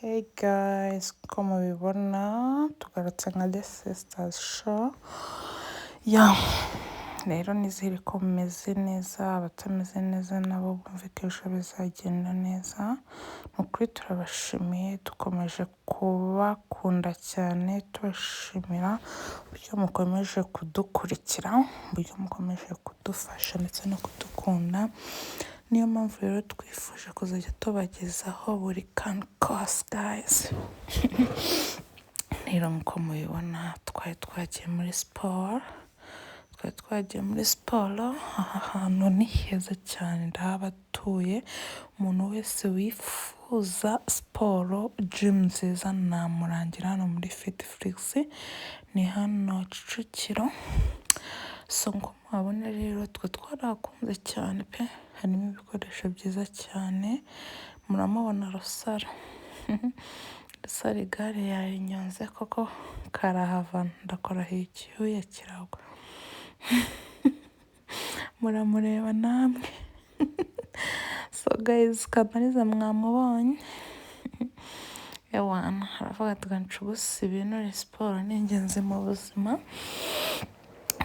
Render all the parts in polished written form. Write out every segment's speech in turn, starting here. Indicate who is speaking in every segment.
Speaker 1: Hey guys, uko mubibona tugarutse nka The Sisters Show. Rero nizere ko mumeze neza, abatameze neza nabo bumve ko ejo bizagenda neza. Ni ukuri turabashimiye, dukomeje kubakunda cyane, tubashimira uburyo mukomeje kudukurikira, uburyo mukomeje kudufasha ndetse no kudukunda. Niyo mpamvu rero twifuje kuzajya tubagezaho buri kantu kose guys. Rero nkuko mubibona twagiye muri siporo. Aha hantu ni heza cyane, ndahabatuye. Umuntu wese wifuza siporo, gym nziza namurangira hano muri Fille. Ni hano Kicukiro. So ngo mubabona rero twarakunze cyane pe, harimo ibikoresho byiza cyane. Muramubona Rusaro. Rusaro igare yarinyonze koko karahavana, ndakora icyuya kiragwa. Muramureba namwe. So guys, Kamariza mwamubonye. Jyana aravuga ati ncubusa ibintu, siporo ni ingenzi mu buzima.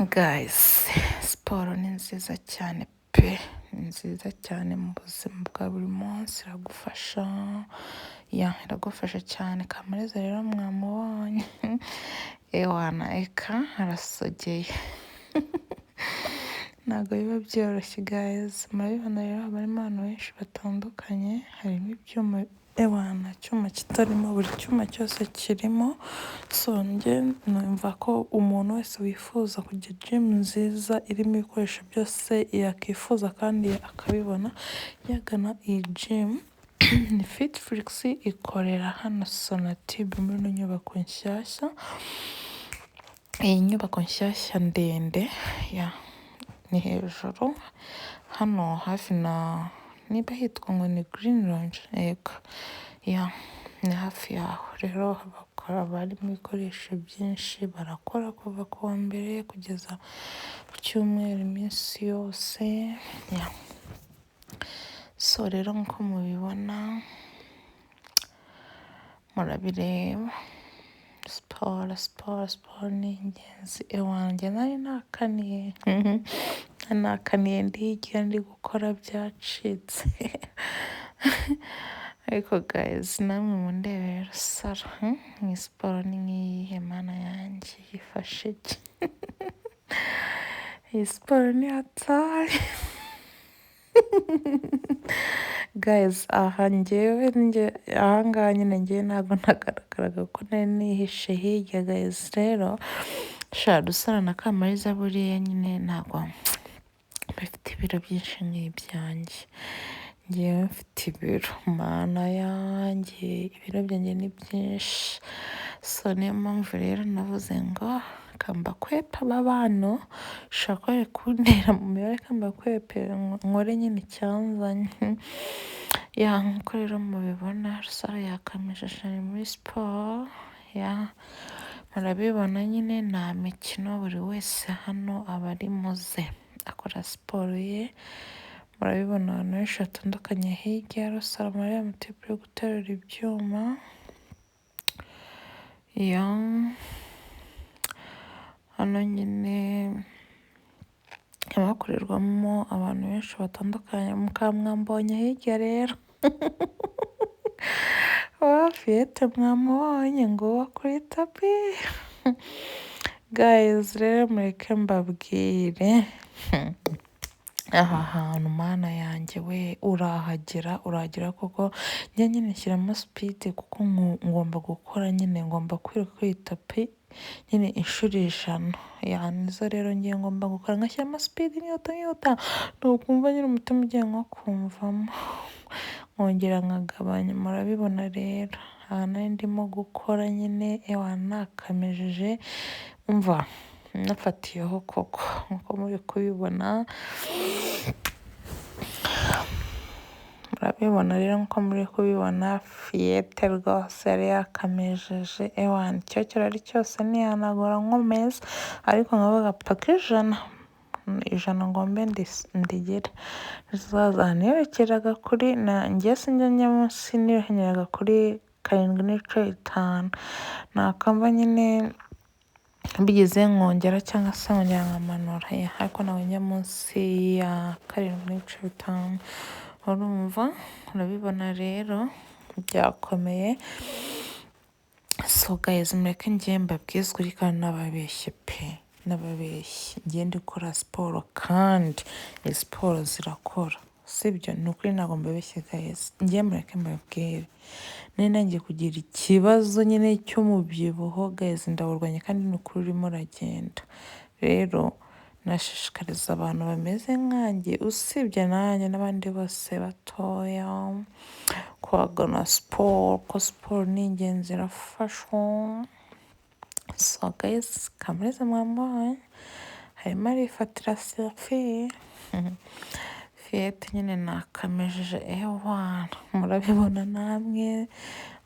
Speaker 1: Guys, siporo ni nziza cyane pe, ni nziza cyane mu buzima bwa buri munsi, iragufasha cyane. Kamariza rero mwamubonye. Jyana eka arasogeye. Ntabwo biba byoroshye guys. Murabibona rero harimo abantu benshi batandukanye, harimo ibyuma icyuma kitarimo, buri cyuma cyose kirimo. So njye numva ko umuntu wese wifuza kujya gym nziza irimo ibikoresho byose yakifuza kandi akabibona, yagana iyi gym. Ni Fille ikorera hano Sonatube muri ino nyubako nshyashya. Iyi nyubako nshyashya ndende, ni hejuru hano hafi na niba hitwa ngo ni Green Lounge, yego. Ni hafi yaho. Rero bakora barimo ibikoresho byinshi, barakora kuva ku wa mbere kugeza ku cyumweru iminsi yose. So rero nkuko mubibona murabireba, siporo ni ingenzi. Iwanjye nari nakaniye ndiga ndi gukora byacitse. Ariko guys, namwe mundebere Rusaro. Ni siporo ni nk'iyihe mana yanjye, yifashe iki? Iyi siporo ni hatari. Guys, ahangaha nyine njyewe ntabwo nagaragaraga ko nari nihishe hirya guys. Rero Rusaro na Kamariza buriya nyine ntabwo bafite ibiro byinshi nk'ibyanjye. Njyewe mfite ibiro, mana yanjye, ibiro byanjye ni byinshi. So niyo mpamvu rero navuze ngo kambakwepa babano shaka kuntera mu mibare, kambakwepe nkore nyine icyanzanye. Nkuko rero mubibona Rusaro yakamejeje muri siporo. Murabibona nyine nta mikino, buri wese hano aba ari muze akora siporo ye. Murabibona abantu benshi batandukanye hirya. Rusaro muri ya mutipe yo guterura ibyuma. Hano nyine hakorerwamo abantu benshi batandukanye. Mukamwambonye hirya rero. Fille mwamubonye ngo kuri tapi. Guys, rero mureke mbabwire, aha hantu mana yanjye we, urahagera koko. Njye nyine nshyiramo speed kuko ngomba gukora nyine, ngomba kwiruka kuri tapi nyine inshuro 100. Nizo rero ngiye ngomba gukora, ngashyiramo speed nkihuta. Nukumva nyine umutima ugiye nko kumvamo, nkongera nkagabanya. Murabibona rero aha nari ndimo gukora nyine, nakamejeje, umva nafatiyeho koko nkuko muri kubibona. Murabibona rero nkuko muri kubibona, Fille rwose yari yakamejeje. Icyo kirori cyose nihanagura nkomeza, ariko nkavuga paka 100 ngombe ndigire. Zaza nirekeraga kuri njye sinjya munsi, nirekeraga kuri 7.5 nakamba nyine bigeze nkongera cyangwa se nkongera nkamanura ariko nabonye munsi ya 7.5 urumva urabibona rero byakomeye. So guys mureke njye mbabwize ukuri kandi nababeshye pe nababeshye ngende ukora siporo kandi siporo zirakora sibyo ni ukuri ntabwo mbabeshye guys njye mureke mbabwire nanjye kugira ikibazo nyine cy'umubyibuho guys ndaburwanya kandi ni ukuri urimo uragenda rero nashishikariza abantu bameze nkanjye usibye nanjye n'abandi bose batoya kwagana siporo ko siporo ni ingenzi irafasha. So guys kameze mwambonye harimo arifatira selfie fiyete nyine nakamejeje ewana murabibona namwe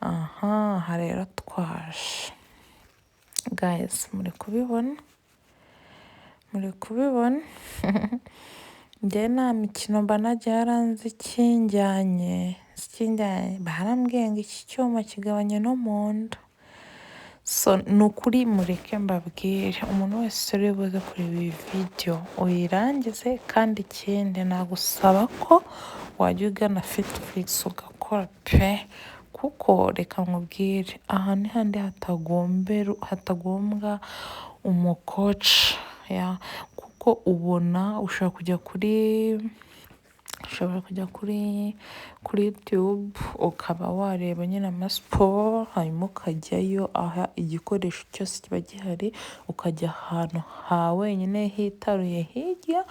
Speaker 1: aha rero twaje guys muri kubibona njye nta mikino mba nagiye yaranze ikinjyanye barambwiye ngo iki cyuma kigabanya no mu nda. So ni ukuri mureke mbabwire umuntu wese uri buze kureba iyi video uyirangize kandi ikindi nagusaba ko wajya ugana Fitflix ugakora pe kuko reka nkubwire aha ni handi hatagombwa umukoci kuko ubona ushobora kujya kuri YouTube ukaba wareba nyine amasiporo hanyuma ukajyayo aha igikoresho cyose kiba gihari ukajya ahantu hawenyine hitaruye hirya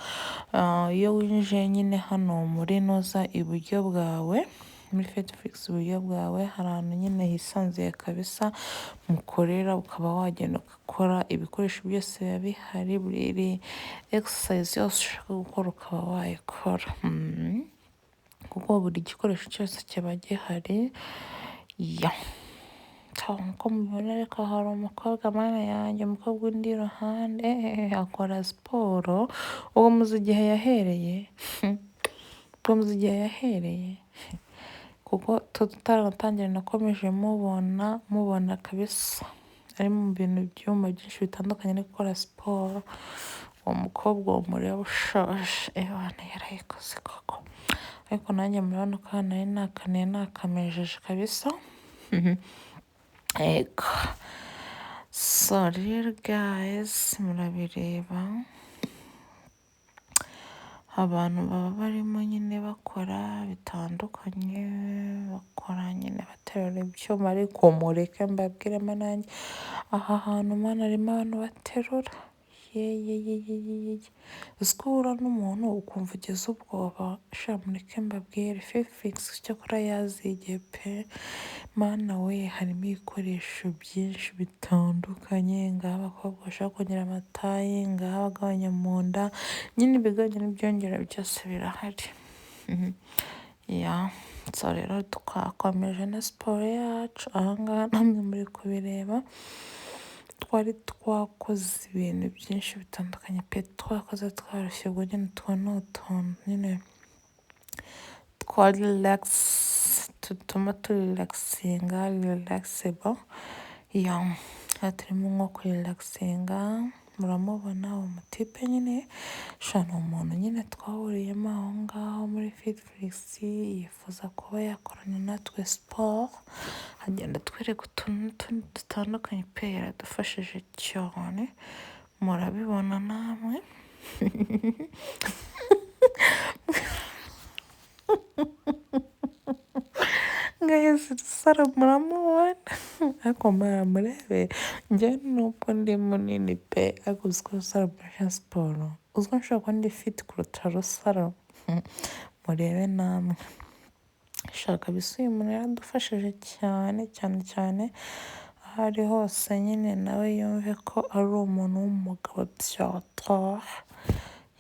Speaker 1: iyo winjiye nyine hano muri noza iburyo bwawe muri Fitflix iburyo bwawe hari ahantu nyine hisanzuye kabisa mukorera ukaba wagenda ugakora ibikoresho byose biba bihari buri exercise yose ushaka gukora ukaba wayikora kuko buri gikoresho cyose kiba gihari nkuko mubibona reka hari umukobwa mana yanjye umukobwa undi iruhande akora siporo uwo muzi igihe yahereye kuko tutaratangira nakomeje mubona kabisa ari mu bintu byuma byinshi bitandukanye no gukora siporo. Uwo mukobwa umureba ushaje ewana yarayikoze koko ariko nanjye murabona ko hano nari nakamejeje kabisa ego. So rero guys murabireba abantu baba barimo nyine bakora bitandukanye bakora nyine baterura ibyuma ariko mureke mbabwiremo nanjye aha hantu mana harimo abantu baterura uziko uhura n'umuntu ukumva ugeze ubwoba sha mureke mbabwire Fitflix cyakora yazigiye pe mana we harimo ibikoresho byinshi bitandukanye ngaho abakobwa bashaka kongera amataye ngaho abagabanya mu nda nyine ibigabanya n'ibyongera byose birahari so rero twakomeje na siporo yacu ahangaha namwe muri kubireba twari twakoze ibintu byinshi bitandukanye pe twakoze twarushye ubwo nyine tubona utuntu nyine twa relax tutuma turelaxinga relaxable turimo nko kurelaxinga muramubona uwo mutipe nyine ni umuntu nyine twahuriyemo aho ngaho muri Fitflix yifuza kuba yakorana natwe siporo agenda twereka utuntu dutandukanye pe yaradufashije cyane murabibona namwe guys sara muramubona ariko murebe njye nubwo ndi munini pe ariko uziko sara muri siporo uziko nshobora kuba ndi fit kuruta rusara murebe namwe shaka bisa uyu muntu yaradufashije cyane aho ari hose nyine nawe yumve ko ari umuntu w'umugabo byataha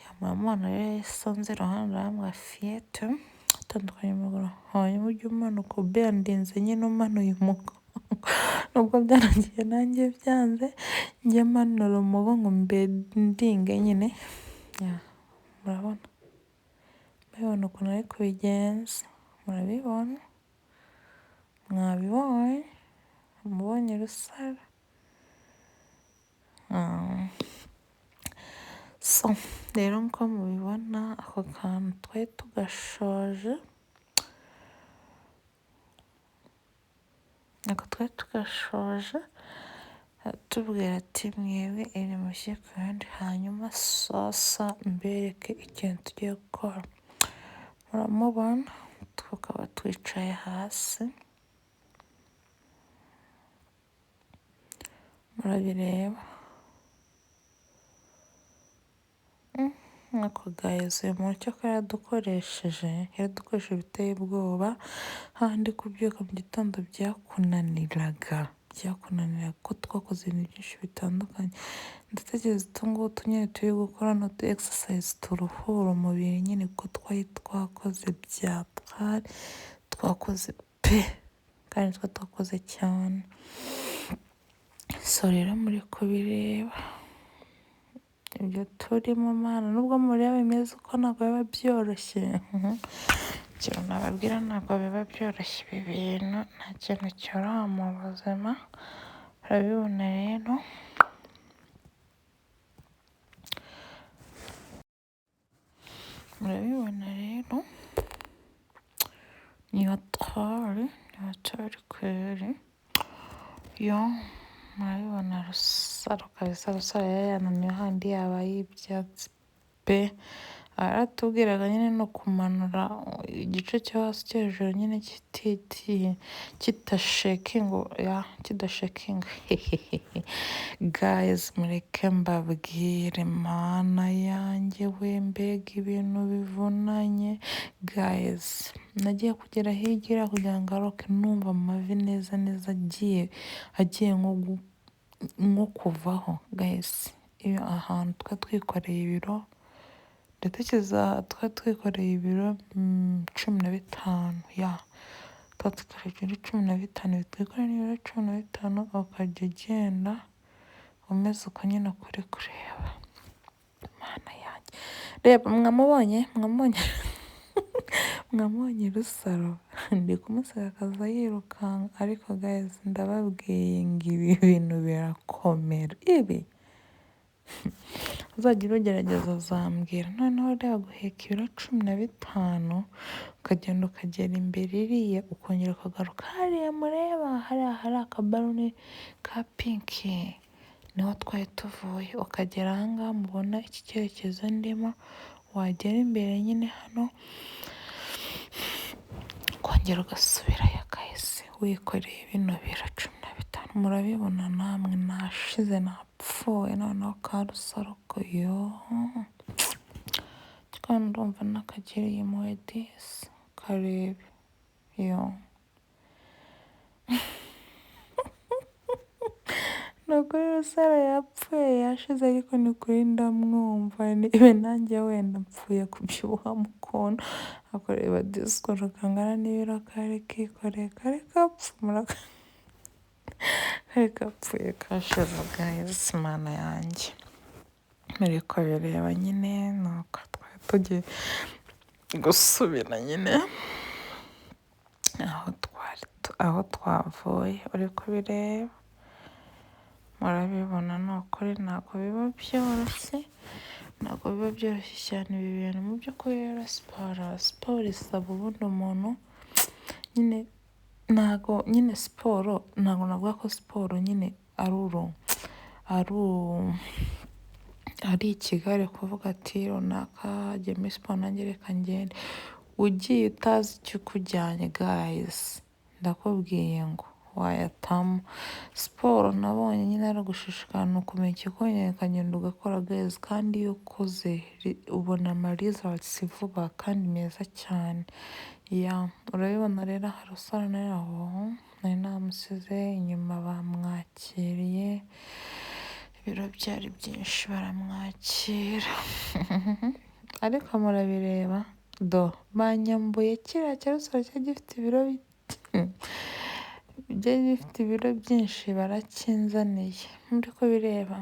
Speaker 1: yamamana rero yasanze iruhande hamwe fiyete atandukanye amaguru hanyuma ujya umanuka ubendinze nyine umanuye umugongo nubwo byarangiye nanjye byanze njye manura umugongo mbendinge nyine murabona ukuntu ari kubigenza murabibona mubonye rusara. So rero nko mubibona ako kantu twari tugashoje, tubwira ati mwebwe iri mushye ku yandi, hanyuma sasa mbereke ikintu tugiye gukora. Muramubona tukaba twicaye hasi, murabireba nk'uko guys uyu muntu cyo yaradukoresheje biteye ubwoba, handi kubyuka mu gitondo byakunaniraga ko twakoze ibintu byinshi bitandukanye. Ndatekereza utungutu nyine turi gukora no tu exercise turuhura umubiri nyine, ko twari twakoze twakoze pe kandi twakoze cyane. So rero muri kubireba ibyo turimo mana, nubwo mureba bimeze uko ntabwo biba byoroshye. Ikintu nababwira ntabwo biba byoroshye ibi bintu, nta kintu cyoroha mu buzima. Murabibona rero ni hatari kweri yo. Murabibona rusaro kabisa, rusaro yananiwe handi yaba y'ibyatsi pe. Aratubwiraga nyine no kumanura igice cyo hasi cyo hejuru nyine kidashekinga. Guys mureke mbabwire mana yanjye we, mbega ibintu bivunanye guys. Nagiye kugera higira kugira ngo aroke, numva amavi neza agiye nko kuvaho guys. Iyo ahantu twikoreye ibiro, ndatekereza twikoreye ibiro 15 ya twikoreye 15, twikoreye ibiro 15 ukajya ugenda umeze uko nyine kuri kureba. Mana yanjye reba, mwamubonye rusaro ndi kumusaba akaza yirukanka, ariko guys ndababwiye ngo ibi bintu birakomera. Ibi uzagira ugerageza uzambwira. Noneho rero guheka ibiro 15 ukagenda ukagera imbere iriya, ukongera ukagaruka hariya mureba hariya hari akabaruni ka pinki, niho twari tuvuye. Ukagera ahangaha mubona iki cyerekezo ndimo, wagera imbere nyine hano ukongera ugasubirayo guys, wikoreye bino biro 15. Murabibona namwe, nashize napfuye. Noneho ka rusaro ko yo kandi ndumva nakagiriye impuhwe disi, karebe yo. Nukuri rusaro yapfuye yashize, ariko ni kuri ndamwumva. Ibe nanjye wenda mpfuye kubyibuha mukono, akoreba disikoro kangana n'ibiro kari kikoreye, kari kapfuye kashize guys. Mana yanjye muri ko bireba nyine, nuko twari tugiye gusubira nyine aho twavuye. uri kubireba, murabibona. Ni ukuri ntabwo biba byoroshye cyane ibi bintu. Mu by'ukuri rero siporo isaba ubundi umuntu nyine, ntabwo nyine siporo, ntabwo navuga ko siporo nyine ari ikigare kuvuga ati runaka jya muri siporo nanjye reka ngende. Ugiye utazi icyo ukujyanye guys, ndakubwiye ngo wayatamo. Siporo nabonye nyine ari gushishikara, ni ukumenya ikikonyine ukagenda ugakora guys, kandi iyo ukoze ubona results vuba kandi meza cyane ya. Urabibona rero hari usara naho nari namusize inyuma, bamwakiriye, ibiro byari byinshi baramwakira. Ariko murabireba banyambuye kiriya cya rusaro cyari gifite ibiro byinshi, barakinzaniye. Muri ko bireba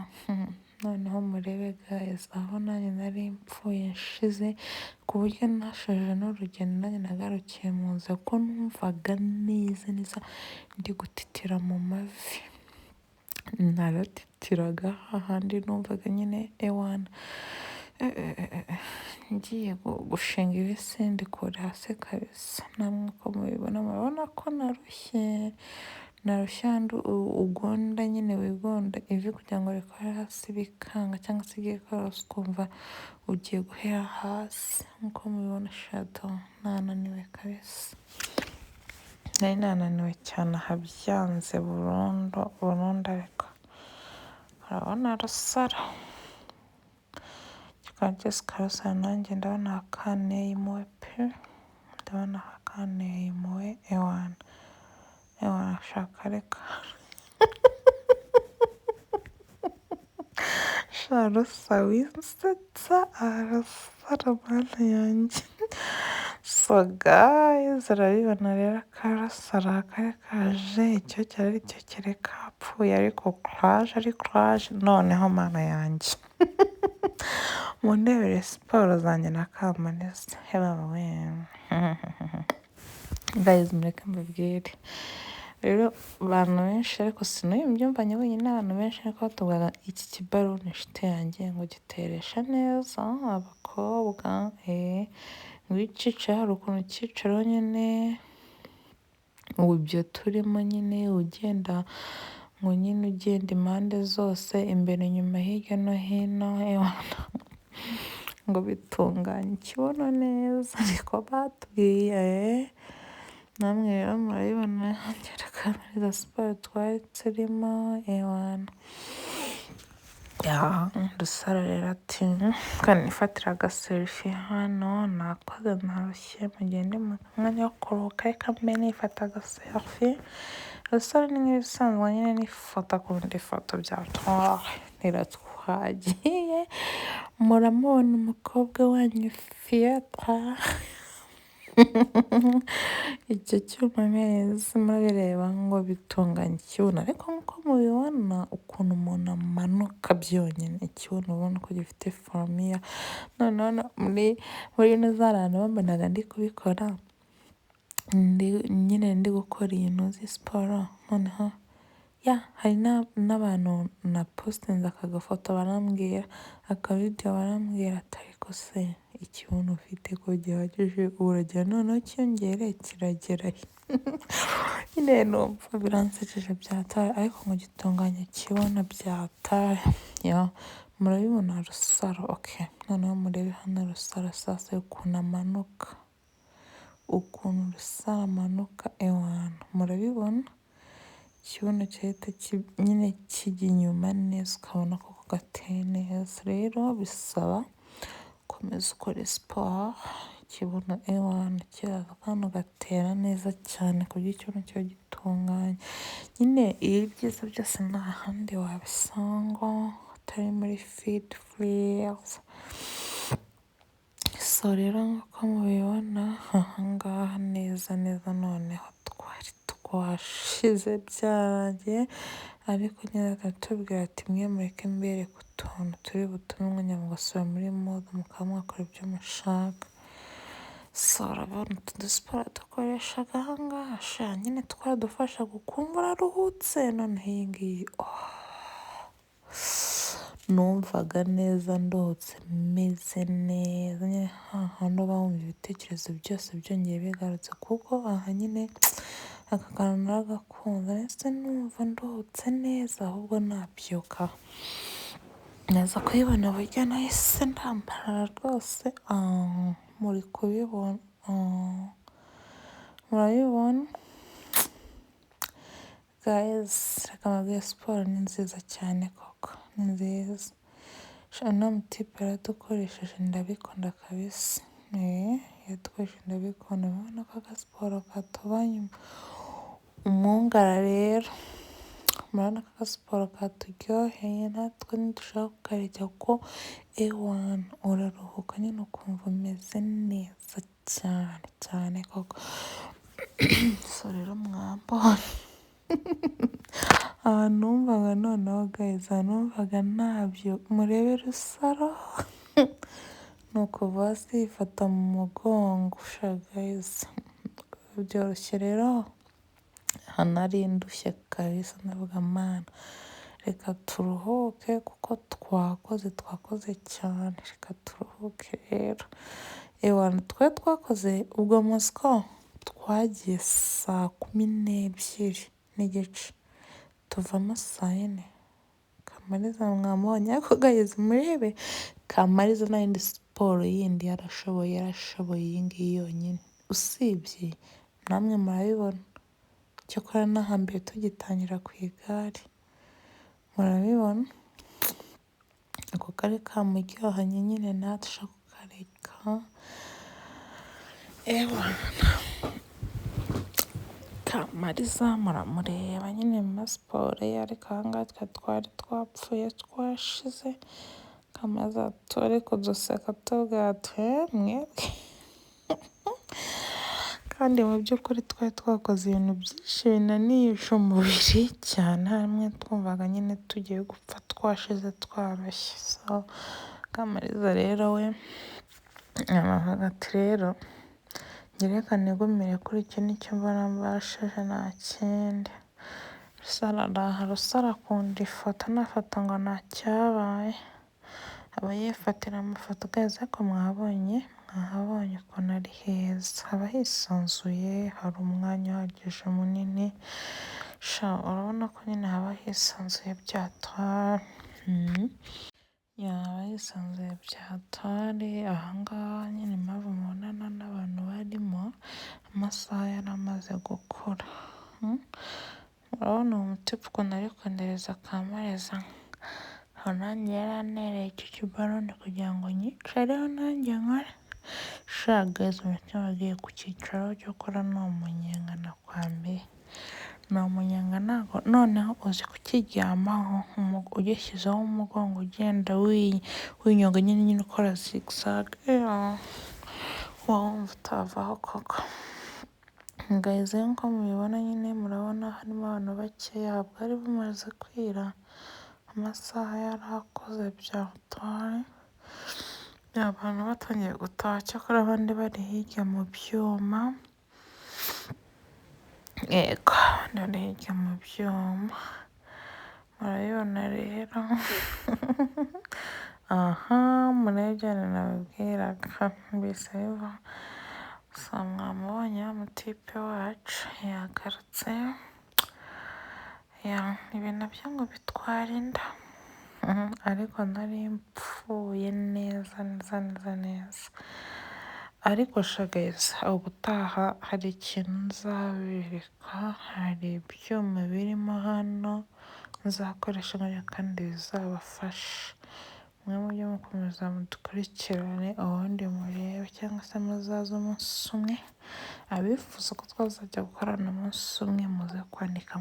Speaker 1: noneho murebe guys aho nanjye nari mpfuye nshize ku buryo nashaje n'urugendo nanjye nagarukiye mu nzu ko numvaga neza ndi gutitira mu mavi naratitiraga hahandi numvaga nyine ewana ngiye gushinga ibisindi kure hasi kabisa namwe uko mubibona murabona ko narushye handi ugonda nyine wigonda ivi kugira ngo rikore hasi bikanga cyangwa se igiye korosa ukumva ugiye guhera hasi nk'uko mubibona shadow nananiwe kabisa nari nananiwe cyane habyanze burundu ariko urabona rusara kikaba cyose karusara nanjye ndabona hakaneye impuhwe pe ndabona hakaneye impuhwe ewana shaka reka sharusa winsetsa arasara mana yanjye so guys urabibona rero karasara kari kaje icyo cyari cyo kereka apfuye ariko courage noneho mana yanjye mundebere siporo zanjye nakamanitse hebaba we guys mureke mbabwire rero abantu benshi ariko sinuyu mbyumvanye wenyine abantu benshi ariko batubwaga iki kibaruni shite yanjye ngo giteresha neza abakobwa wicicaro hari ukuntu cyicaro nyine ibyo turimo nyine ugenda impande zose imbere inyuma hirya no hino ngo bitunganye ikibuno neza ariko batubwiye namwe rero murabibona ngerekaniriza siporo twari turimo ewana dusara rero ati kanifatira agaselfie hano nakoze narushye mugende mu mwanya wo kuruhuka reka mbe nifata agaselfie dusara ni nk'ibisanzwe nyine nifata ku bindi foto twagiye muramubona umukobwa wanyu Fille icyo cyuma neza murabireba ngo bitunganye ikibuno ariko nk'uko mubibona ukuntu umuntu amanuka byonyine ikibuno ubona ko gifite formiya noneho muri za hantu bambonaga ndi kubikora nyine ndi gukora iyi ntuzi siporo noneho hari n'abantu na postinze akagafoto barambwira akavidewo barambwira ariko se ikibuno ufite ko gihagije uragera noneho cyiyongere kiragera nyine numva biransekeje byataye ariko ngo gitunganya ikibuno byataye murabibona rusaro noneho murebe hano rusaro sasa ukuntu amanuka amanuka ewana murabibona ikibuno cyahita nyine kijya inyuma neza ukabona ko gateye neza rero bisaba komeza ukora siporo ikibuno ewana kiraza kandi gatera neza cyane ku buryo ikibuno cyo gitunganye nyine ibi byiza byose nta handi wabisanga atari muri Fille so rero nk'uko mubibona ahangaha neza noneho twashize byarangiye ariko nyine akatubwira ati mwe mureke mbereke utuntu turi butume umwanya mugasubira muri mode mukaba mwakora ibyo mushaka so urabona utu dusiporo dukoreshaga ahangaha nyine twaradufasha gukumva uraruhutse noneho iyi ngiyi numvaga neza ndohotse meze neza nyine hahandi uba wumva ibitekerezo byose byongeye bigarutse kuko aha nyine aka kantu naragakunze ndetse numva ndohotse neza ahubwo nabyuka naza kuyibona burya nahise ndambara rwose muri kubibona murabibona guys reka mbabwire siporo ni nziza cyane koko ni nziza uno mutipe yaradukoresheje ndabikunda kabisa yadukoresheje ndabikunda urabona ko agasiporo katubanye umwungara rero murabona ko agasiporo katuryoheye natwe ntidushaka kukareka kuko ewana uraruhuka nyine ukumva umeze neza cyane koko so rero mwambona numvaga noneho guys numvaga ntabyo murebe rusaro ni ukuva hasi yifata mu mugongo sha guys byoroshye rero hanari ndushye kabisa ndavuga mana reka turuhuke kuko twakoze cyane reka turuhuke rero ewana twakoze ubwo musiko twagiye 12:30 n'igice tuvamo 4 Kamariza mwamubonye ariko guys murebe Kamariza n'indi siporo yindi yarashoboye iyi ngiyi yonyine usibye namwe murabibona cyokora n'ahambere tugitangira ku igare murabibona ako kari kamuryohanye nyine natusha kukareka Kamariza muramureba nyine mu siporo ariko ahangaha twari twapfuye twashize Kamariza turi kuduseka tubwate mwebwe kandi mu by'ukuri twari twakoze ibintu byinshi binanisha umubiri cyane hamwe twumvaga nyine tugiye gupfa twashize twaroshye so Kamariza rero we aravuga ati rero ngereka nigumire kuri icyo nicyo mbona mbashije nta kindi rusara akunda ifoto anafata ngo nta cyabaye aba yifatira amafoto guys ariko mwahabonye ukuntu ari heza haba hisanzuye hari umwanya uhagije munini sha urabona ko nyine haba hisanzuye byatwari ahangaha nyine impamvu mubonana n'abantu barimo amasaha yaramaze gukura urabona uwo mutipe ukuntu ari kwendereza Kamariza nanjye yaranereye icyo kibaroni kugira ngo nyicareho nanjye nkore sha guys umutima wagiye ku cyicaro cyo kora ni umunyenga nakwambiye ni umunyenga ntabwo noneho uzi kukiryamaho ugishyizeho umugongo ugenda winyonga nyine ukora zigzag wumva utavaho koko guys nkuko mubibona nyine murabona harimo abantu bakeya bwari bumaze kwira amasaha yarakoze byatwaye abantu batangiye gutaha cyakora abandi bari hirya mu byuma yego bari hirya mu byuma murabibona rero murebye nababwiraga mbese biva gusa mwamubonye umutipe wacu yagarutse ibi nabyo ngo bitwara inda ariko nari mpfuye neza ariko shageze ubutaha hari ikintu nzabereka hari ibyuma birimo hano nzakoresha kandi bizabafasha mwe mujye mukomeza mudukurikirane ubundi murebe cyangwa se muzaze umunsi umwe abifuza ko twazajya gukorana umunsi umwe muze kwandika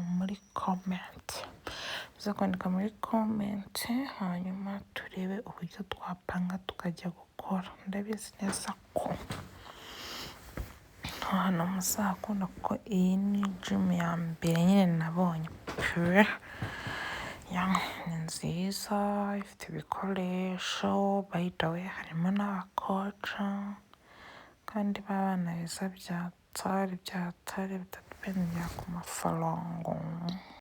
Speaker 1: muri comment hanyuma turebe uburyo twapanga tukajya gukora ndabizi neza ko hano muzakunda kuko iyi ni gym ya mbere nyine nabonye ni nziza ifite ibikoresho by the way harimo n'abakoca kandi b'abana beza byatari bitatupendera ku mafaranga